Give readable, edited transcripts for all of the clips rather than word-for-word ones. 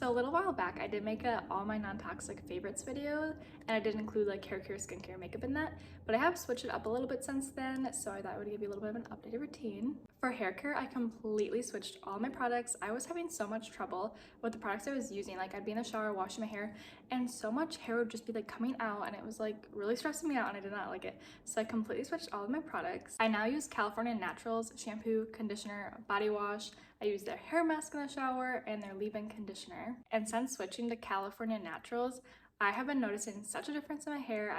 So a little while back, I did make a all my non-toxic favorites video, and I did include like hair care, skincare, makeup in that, but I have switched it up a little bit since then, so I thought I would give you a little bit of an updated routine. For hair care, I completely switched all my products. I was having so much trouble with the products I was using. Like I'd be in the shower washing my hair, and so much hair would just be like coming out, and it was like really stressing me out, and I did not like it. So I completely switched all of my products. I now use California Naturals shampoo, conditioner, body wash. I use their hair mask in the shower and their leave-in conditioner. And since switching to California Naturals, I have been noticing such a difference in my hair.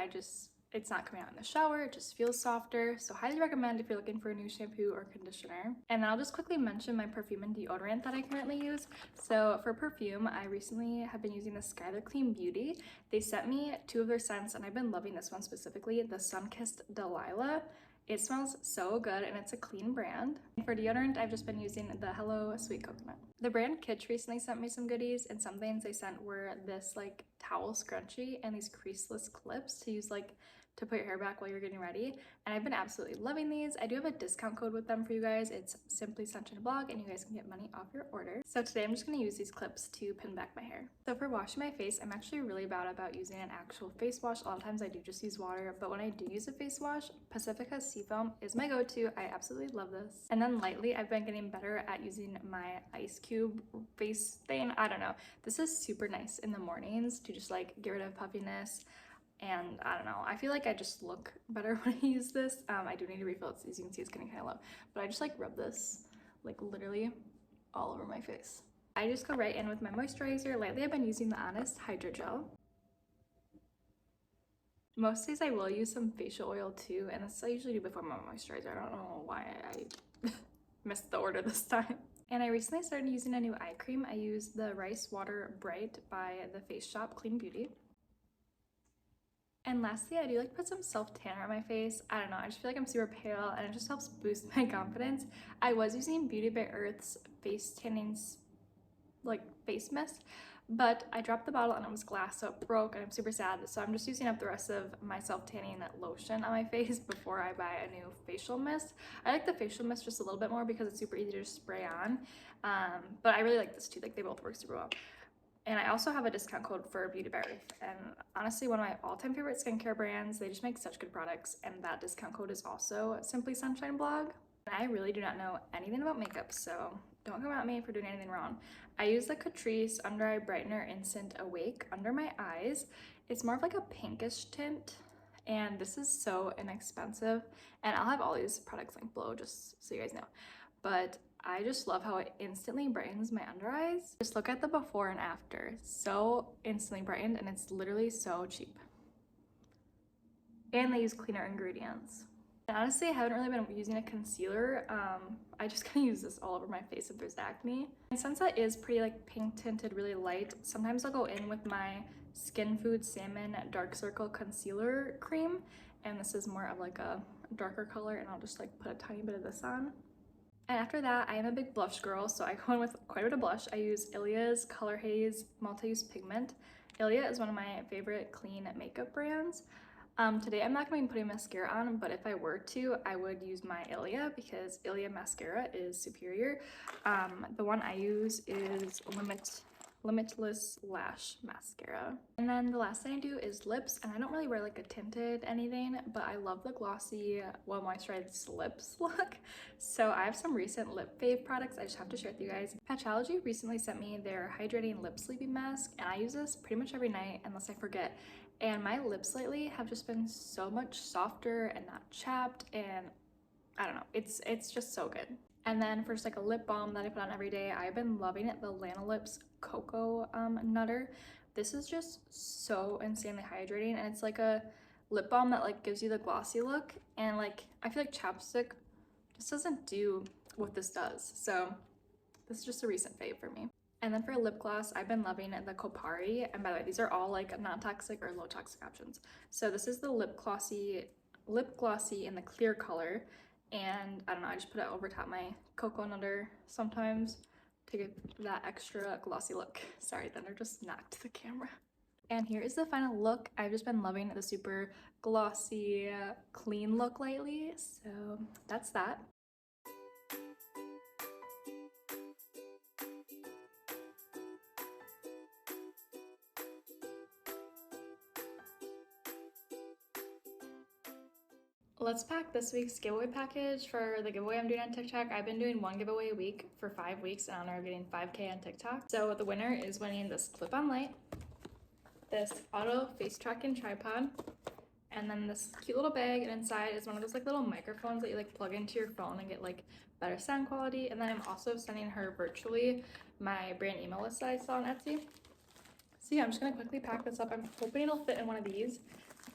It's not coming out in the shower, it just feels softer. So highly recommend if you're looking for a new shampoo or conditioner. And then I'll just quickly mention my perfume and deodorant that I currently use. So for perfume, I recently have been using the Skylar Clean Beauty. They sent me 2 of their scents, and I've been loving this one specifically, the Sunkissed Delilah. It smells so good, and it's a clean brand. And for deodorant, I've just been using the Hello Sweet Coconut. The brand Kitsch recently sent me some goodies, and some things they sent were this like towel scrunchie and these creaseless clips to use like to put your hair back while you're getting ready. And I've been absolutely loving these. I do have a discount code with them for you guys. It's simply Sunshine Blog, and you guys can get money off your order. So today I'm just gonna use these clips to pin back my hair. So for washing my face, I'm actually really bad about using an actual face wash. A lot of times I do just use water, but when I do use a face wash, Pacifica Seafoam is my go-to. I absolutely love this. And then lately, I've been getting better at using my ice cube face thing. I don't know. This is super nice in the mornings to just like get rid of puffiness. And I don't know, I feel like I just look better when I use this. I do need to refill it, so as you can see it's getting kind of low, but I just like rub this like literally all over my face. I just go right in with my moisturizer. Lately I've been using the Honest Hydrogel. Most days I will use some facial oil too, and this I usually do before my moisturizer. I don't know why I missed the order this time. And I recently started using a new eye cream. I use the Rice Water Bright by the Face Shop Clean Beauty. And lastly, I do like to put some self-tanner on my face. I don't know, I just feel like I'm super pale, and it just helps boost my confidence. I was using Beauty by Earth's face tanning like face mist, but I dropped the bottle and it was glass, so it broke, and I'm super sad. So I'm just using up the rest of my self-tanning lotion on my face before I buy a new facial mist. I like the facial mist just a little bit more because it's super easy to spray on, but I really like this too. Like they both work super well. And I also have a discount code for Beauty by Earth. And honestly, one of my all-time favorite skincare brands. They just make such good products. And that discount code is also Simply Sunshine Blog. And I really do not know anything about makeup, so don't come at me for doing anything wrong. I use the Catrice Under Eye Brightener Instant Awake under my eyes. It's more of like a pinkish tint. And this is so inexpensive. And I'll have all these products linked below just so you guys know. But I just love how it instantly brightens my under eyes. Just look at the before and after. So instantly brightened, and it's literally so cheap. And they use cleaner ingredients. And honestly, I haven't really been using a concealer. I just kind of use this all over my face if there's acne. And since that is pretty like pink tinted, really light, sometimes I'll go in with my Skin Food Salmon Dark Circle Concealer Cream. And this is more of like a darker color, and I'll just like put a tiny bit of this on. And after that, I am a big blush girl, so I go in with quite a bit of blush. I use Ilia's Color Haze Multi-Use Pigment. Ilia is one of my favorite clean makeup brands. Today I'm not going to be putting mascara on, but if I were to, I would use my Ilia because Ilia mascara is superior. The one I use is Limitless Lash Mascara. And then the last thing I do is lips, and I don't really wear like a tinted anything, but I love the glossy, well moisturized lips look. So I have some recent lip fave products I just have to share with you guys. Patchology recently sent me their hydrating lip sleeping mask, and I use this pretty much every night unless I forget. And my lips lately have just been so much softer and not chapped, and I don't know, it's just so good. And then for just like a lip balm that I put on every day, I've been loving it, the Lanolips Cocoa Nutter. This is just so insanely hydrating, and it's like a lip balm that like gives you the glossy look, and like I feel like chapstick just doesn't do what this does. So this is just a recent fave for me. And then for a lip gloss, I've been loving the Kopari, and by the way, these are all like non-toxic or low toxic options. So this is the lip glossy in the clear color. And I don't know, I just put it over top my cocoa nutter sometimes to get that extra glossy look. Sorry, then I just knocked the camera. And here is the final look. I've just been loving the super glossy, clean look lately. So that's that. Let's pack this week's giveaway package. For the giveaway I'm doing on TikTok, I've been doing one giveaway a week for 5 weeks in honor of getting 5K on TikTok. So the winner is winning this clip-on light, this auto face tracking tripod, and then this cute little bag, and inside is one of those like little microphones that you like plug into your phone and get like better sound quality. And then I'm also sending her virtually my brand email list that I saw on Etsy. So yeah, I'm just gonna quickly pack this up. I'm hoping it'll fit in one of these,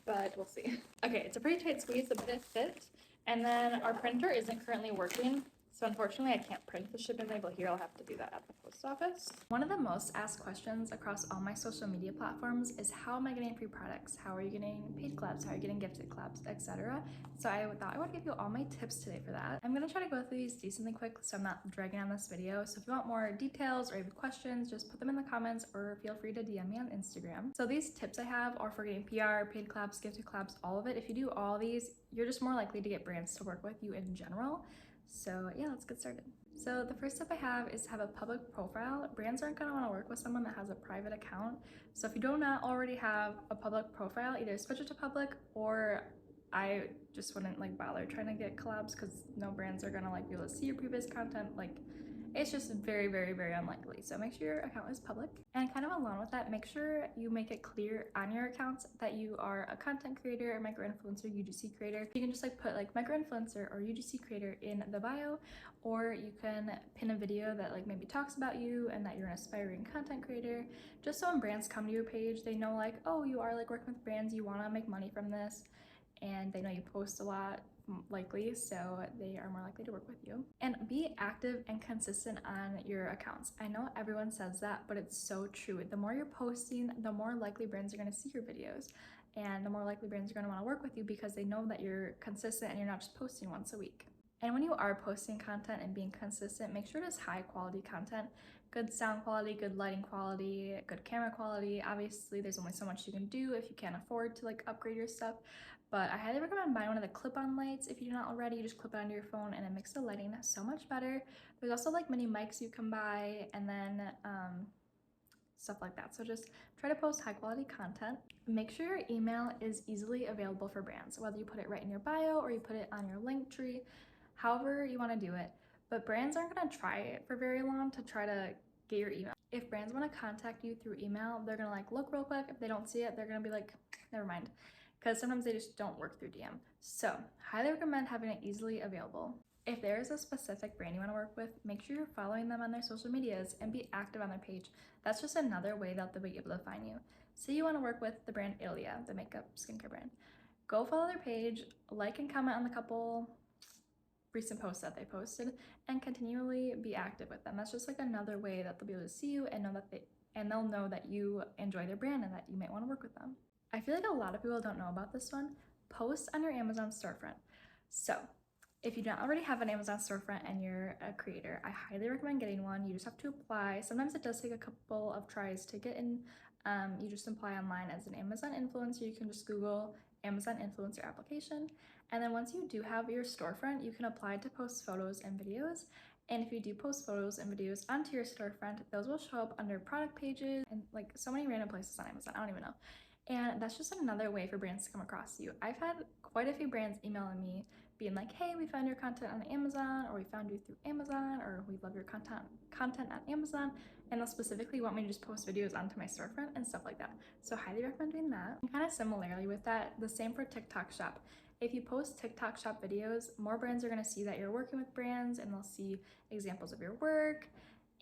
but we'll see. Okay, it's a pretty tight squeeze, but it fit. And then our printer isn't currently working, so unfortunately I can't print the shipping label here. I'll have to do that at the post office. One of the most asked questions across all my social media platforms is, how am I getting free products? How are you getting paid collabs? How are you getting gifted collabs, etc.? So I thought I would give you all my tips today for that. I'm gonna try to go through these decently quick so I'm not dragging on this video. So if you want more details or you have questions, just put them in the comments or feel free to DM me on Instagram. So these tips I have are for getting PR, paid collabs, gifted collabs, all of it. If you do all these, you're just more likely to get brands to work with you in general. So yeah, let's get started. So the first step I have is to have a public profile. Brands aren't gonna wanna work with someone that has a private account. So if you do not already have a public profile, either switch it to public, or I just wouldn't like bother trying to get collabs because no brands are gonna like be able to see your previous content. Like, it's just very, very, very unlikely. So make sure your account is public. And kind of along with that, make sure you make it clear on your accounts that you are a content creator, or micro-influencer, UGC creator. You can just like put like micro-influencer or UGC creator in the bio, or you can pin a video that like maybe talks about you and that you're an aspiring content creator, just so when brands come to your page, they know like, oh, you are like working with brands, you wanna make money from this, and they know you post a lot, likely, so they are more likely to work with you. And be active and consistent on your accounts. I know everyone says that, but it's so true. The more you're posting, the more likely brands are going to see your videos, and the more likely brands are going to want to work with you because they know that you're consistent and you're not just posting once a week. And when you are posting content and being consistent, make sure it is high quality content, good sound quality, good lighting quality, good camera quality. Obviously there's only so much you can do if you can't afford to like upgrade your stuff, but I highly recommend buying one of the clip-on lights. If you do not already, you just clip it onto your phone and it makes the lighting so much better. There's also like mini mics you can buy, and then stuff like that. So just try to post high quality content. Make sure your email is easily available for brands, whether you put it right in your bio or you put it on your link tree, however you want to do it. But brands aren't going to try it for very long to try to get your email. If brands want to contact you through email, they're going to like look real quick. If they don't see it, they're going to be like, never mind, because sometimes they just don't work through DM. So highly recommend having it easily available. If there is a specific brand you want to work with, make sure you're following them on their social medias and be active on their page. That's just another way that they'll be able to find you. Say you want to work with the brand Ilia, the makeup skincare brand. Go follow their page, like and comment on the couple recent posts that they posted, and continually be active with them. That's just like another way that they'll be able to see you and know that they'll know that you enjoy their brand and that you might want to work with them. I feel like a lot of people don't know about this one. Post on your Amazon storefront. So if you don't already have an Amazon storefront and you're a creator, I highly recommend getting one. You just have to apply. Sometimes it does take a couple of tries to get in. You just apply online as an Amazon influencer. You can just Google Amazon influencer application. And then once you do have your storefront, you can apply to post photos and videos. And if you do post photos and videos onto your storefront, those will show up under product pages and like so many random places on Amazon. I don't even know. And that's just another way for brands to come across you. I've had quite a few brands emailing me being like, hey, we found your content on Amazon, or we found you through Amazon, or we love your content on Amazon, and they'll specifically want me to just post videos onto my storefront and stuff like that. So highly recommend doing that. And kind of similarly with that, the same for TikTok Shop. If you post TikTok Shop videos, more brands are going to see that you're working with brands, and they'll see examples of your work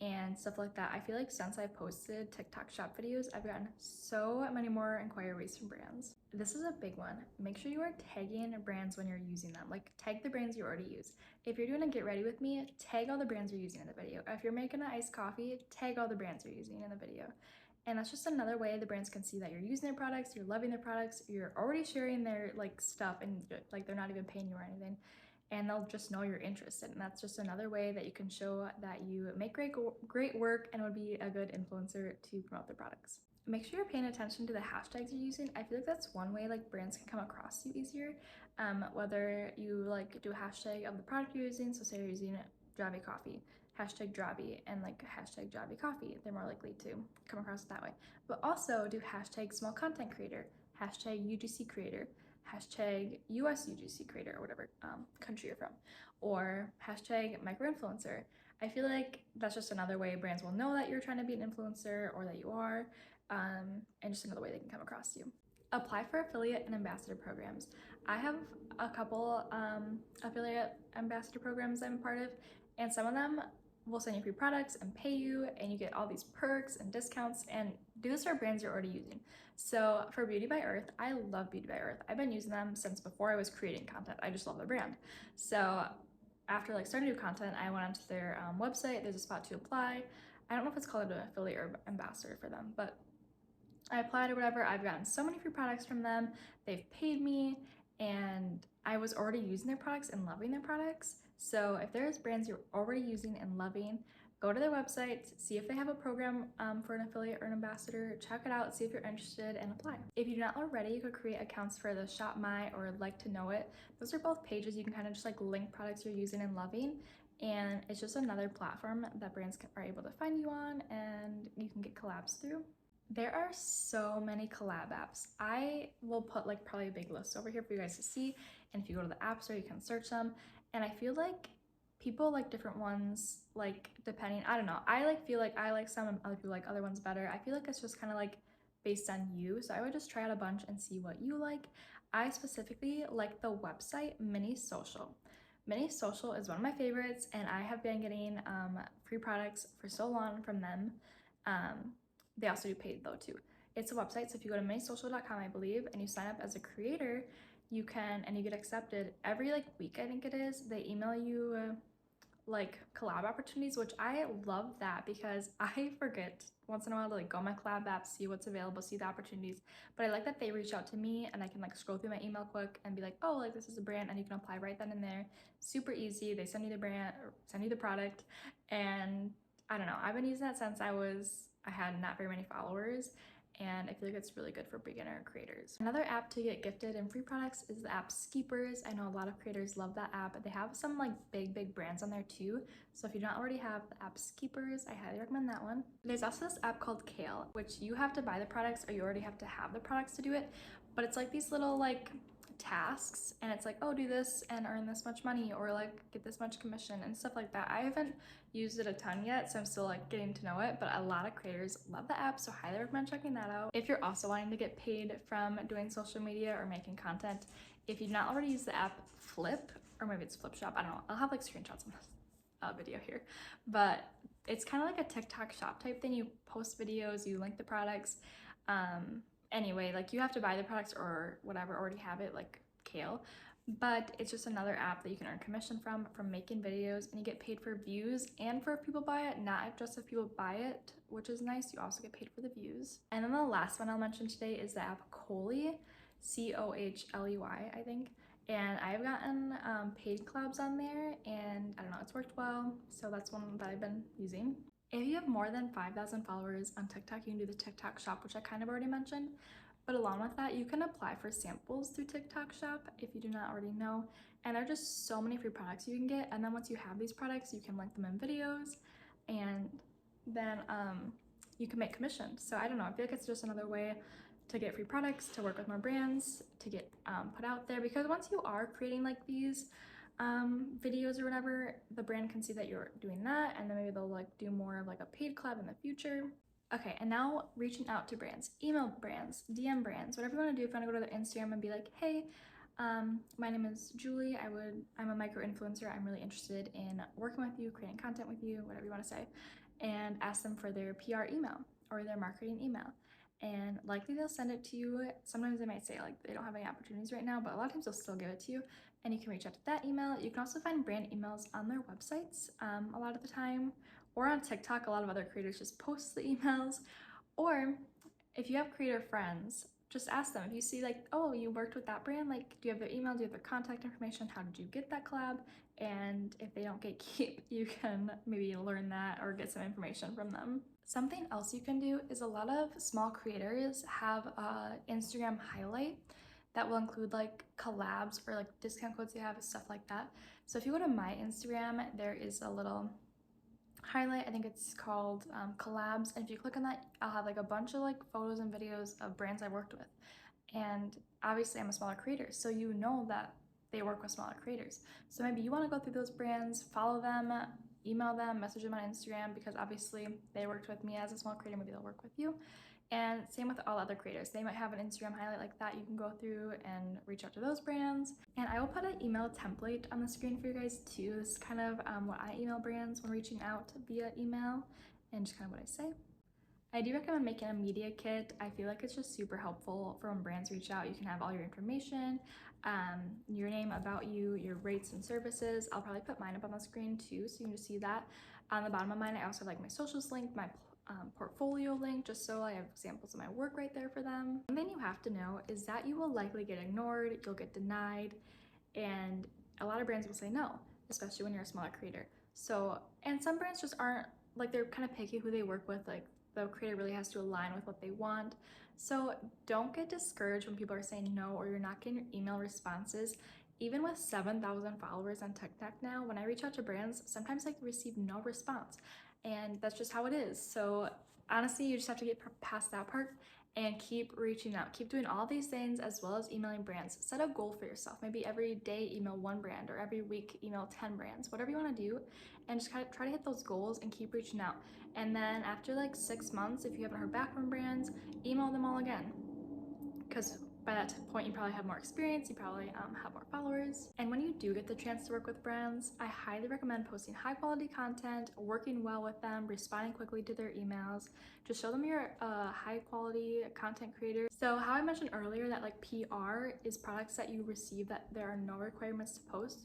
and stuff like that. I feel like since I posted TikTok Shop videos, I've gotten so many more inquiries from brands. This is a big one. Make sure you are tagging brands when you're using them. Like, tag the brands you already use. If you're doing a get ready with me, tag all the brands you're using in the video. If you're making an iced coffee, tag all the brands you're using in the video. And that's just another way the brands can see that you're using their products, you're loving their products, you're already sharing their like stuff, and like they're not even paying you or anything. And they'll just know you're interested. And that's just another way that you can show that you make great work and would be a good influencer to promote their products. Make sure you're paying attention to the hashtags you're using. I feel like that's one way like brands can come across you easier. Whether you like do a hashtag of the product you're using, so say you're using Draby coffee, hashtag Draby and like hashtag Draby coffee, they're more likely to come across it that way. But also do hashtag small content creator, hashtag UGC creator, hashtag US UGC creator or whatever country you're from, or hashtag micro-influencer. I feel like that's just another way brands will know that you're trying to be an influencer or that you are, and just another way they can come across you. Apply for affiliate and ambassador programs. I have a couple affiliate ambassador programs I'm part of, and some of them will send you free products and pay you, and you get all these perks and discounts, and do this for brands you're already using. So for Beauty by Earth, I love Beauty by Earth. I've been using them since before I was creating content. I just love the brand. So after like starting to do content, I went onto their website. There's a spot to apply. I don't know if it's called an affiliate or ambassador for them, but I applied or whatever. I've gotten so many free products from them. They've paid me, and I was already using their products and loving their products. So if there's brands you're already using and loving, go to their website, see if they have a program for an affiliate or an ambassador, check it out, see if you're interested, and apply. If you're not already, you could create accounts for the Shop My or Like to Know It. Those are both pages you can kind of just like link products you're using and loving, and it's just another platform that brands are able to find you on and you can get collabs through. There are so many collab apps. I will put like probably a big list over here for you guys to see, and if you go to the App Store, you can search them. And I feel like people like different ones, like depending, I don't know, feel like I like some and other people like other ones better. I feel like it's just kind of like based on you, so I would just try out a bunch and see what you like. I specifically like the website Mini Social. Mini Social is one of my favorites, and I have been getting free products for so long from them. They also do paid though too. It's a website, so if you go to minisocial.com, I believe, and you sign up as a creator, you can, and you get accepted every like week, I think it is. They email you like collab opportunities, which I love that because I forget once in a while to like go on my collab app, see what's available, see the opportunities. But I like that they reach out to me and I can like scroll through my email quick and be like, oh, like this is a brand, and you can apply right then and there. Super easy. They send you the brand or send you the product, and I don't know. I've been using that since I had not very many followers, and I feel like it's really good for beginner creators. Another app to get gifted and free products is the app Skeepers. I know a lot of creators love that app, but they have some like big brands on there too. So if you don't already have the app Skeepers, I highly recommend that one. There's also this app called Kale, which you have to buy the products or you already have to have the products to do it. But it's like these little like tasks, and it's like, oh, do this and earn this much money, or like get this much commission and stuff like that. I haven't used it a ton yet, so I'm still like getting to know it, but a lot of creators love the app, so highly recommend checking that out. If you're also wanting to get paid from doing social media or making content, if you've not already used the app Flip, or maybe it's Flip Shop, I don't know, I'll have like screenshots on this video here, but it's kind of like a TikTok shop type thing. You post videos, you link the products. Anyway, like you have to buy the products or whatever, already have it, like Kale, but it's just another app that you can earn commission from making videos, and you get paid for views and for if people buy it, not just if people buy it, which is nice. You also get paid for the views. And then the last one I'll mention today is the app Kohly, C-O-H-L-E-Y, I think. And I've gotten paid collabs on there, and I don't know, it's worked well, so that's one that I've been using. If you have more than 5,000 followers on TikTok, you can do the TikTok shop, which I kind of already mentioned. But along with that, you can apply for samples through TikTok shop if you do not already know. And there are just so many free products you can get. And then once you have these products, you can link them in videos, and then you can make commissions. So I don't know, I feel like it's just another way to get free products, to work with more brands, to get put out there. Because once you are creating like these videos or whatever, the brand can see that you're doing that, and then maybe they'll like do more of like a paid collab in the future. Okay, and now reaching out to brands, email brands, DM brands, whatever you want to do. If you want to go to their Instagram and be like, hey, my name is Julie, I'm a micro influencer, I'm really interested in working with you, creating content with you, whatever you want to say, and ask them for their PR email or their marketing email. And likely they'll send it to you. Sometimes they might say like they don't have any opportunities right now, but a lot of times they'll still give it to you, and you can reach out to that email. You can also find brand emails on their websites a lot of the time, or on TikTok. A lot of other creators just post the emails. Or if you have creator friends, just ask them. If you see like, oh, you worked with that brand, like, do you have their email? Do you have their contact information? How did you get that collab? And if they don't gatekeep, you can maybe learn that or get some information from them. Something else you can do is a lot of small creators have a Instagram highlight that will include like collabs or like discount codes they have, stuff like that. So if you go to my Instagram, there is a little highlight, I think it's called collabs, and if you click on that, I'll have like a bunch of like photos and videos of brands I worked with. And obviously I'm a smaller creator, so you know that they work with smaller creators. So maybe you want to go through those brands, follow them, email them, message them on Instagram, because obviously they worked with me as a small creator, maybe they'll work with you. And same with all other creators. They might have an Instagram highlight like that you can go through and reach out to those brands. And I will put an email template on the screen for you guys too. This is kind of what I email brands when reaching out via email, and just kind of what I say. I do recommend making a media kit. I feel like it's just super helpful for when brands reach out. You can have all your information, your name, about you, your rates and services. I'll probably put mine up on the screen too, so you can just see that. On the bottom of mine, I also have like my socials link, my portfolio link, just so I have examples of my work right there for them. One thing you have to know is that you will likely get ignored, you'll get denied, and a lot of brands will say no, especially when you're a smaller creator. So, and some brands just aren't, like, they're kind of picky who they work with. Like, the creator really has to align with what they want. So don't get discouraged when people are saying no or you're not getting your email responses. Even with 7,000 followers on TikTok now, when I reach out to brands, sometimes I receive no response, and that's just how it is. So honestly, you just have to get past that part and keep reaching out. Keep doing all these things as well as emailing brands. Set a goal for yourself. Maybe every day email one brand, or every week email 10 brands, whatever you want to do, and just kind of try to hit those goals and keep reaching out. And then after like 6 months, if you haven't heard back from brands, email them all again, because by that point you probably have more experience, you probably have more followers. And when you do get the chance to work with brands, I highly recommend posting high quality content, working well with them, responding quickly to their emails. Just show them you're a high quality content creator. So how I mentioned earlier that like PR is products that you receive that there are no requirements to post.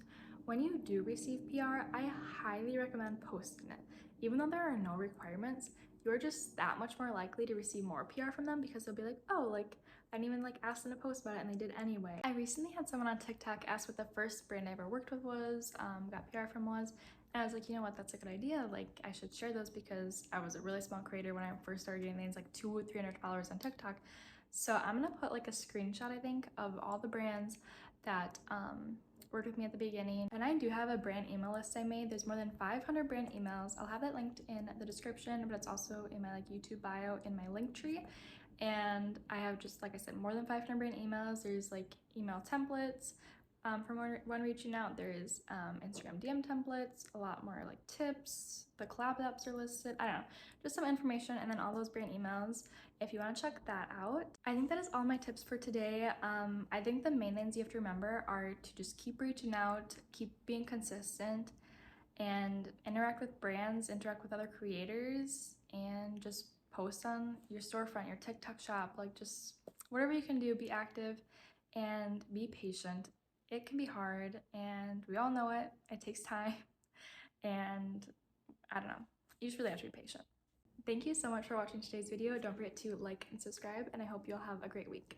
When you do receive PR, I highly recommend posting it. Even though there are no requirements, you're just that much more likely to receive more PR from them, because they'll be like, oh, like, I didn't even like ask them to post about it, and they did anyway. I recently had someone on TikTok ask what the first brand I ever worked with was, got PR from was, and I was like, you know what, that's a good idea. Like, I should share those, because I was a really small creator when I first started getting things like 200 or 300 followers on TikTok. So I'm gonna put like a screenshot, I think, of all the brands that worked with me at the beginning. And I do have a brand email list I made. There's more than 500 brand emails. I'll have that linked in the description, but it's also in my like YouTube bio in my link tree. And I have, just like I said, more than 500 brand emails. There's like email templates from when reaching out. There's Instagram DM templates, a lot more like tips. The collab apps are listed. I don't know, just some information, and then all those brand emails if you want to check that out. I think that is all my tips for today. I think the main things you have to remember are to just keep reaching out, keep being consistent, and interact with brands, interact with other creators, and just post on your storefront, your TikTok shop, like just whatever you can do. Be active and be patient. It can be hard, and we all know it. It takes time, and I don't know, you just really have to be patient. Thank you so much for watching today's video. Don't forget to like and subscribe, and I hope you'll have a great week.